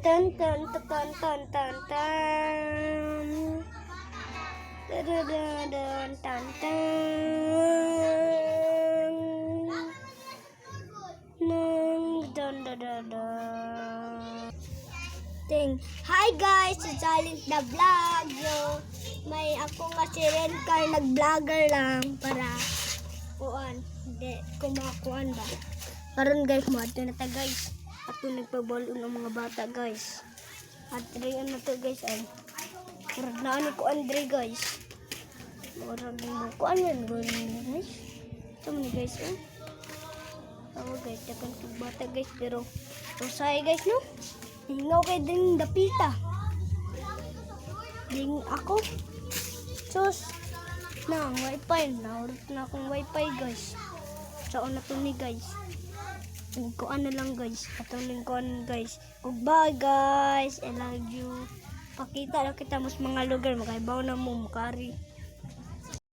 Tan tan tan tan tan tan tan. Da da da da tan tan. Nang dan da da da. Hi guys, sa Silent the Vlog. May ako nga si Rencar nag-vlogger lang para kuan. Hindi kumakuan ba. Karon guys, mo ato na ta guys. Ato nagpabalo ng mga bata guys. At riyan na to guys ay. Murag na ano ko Andre guys. Murag mo kuan yan guys. Ito mo guys oh. Ako guys, takan kong bata guys pero usay guys no. Hingaw kay din dapita. Ding ako. Sus. Na wifi na. Urot na akong wifi guys. Saan na to ni guys. Kuan na lang guys. Atong kuan guys. Goodbye guys. I love you. Pakita lang kita mas mga lugar. Makaibaw na mo. Mukari.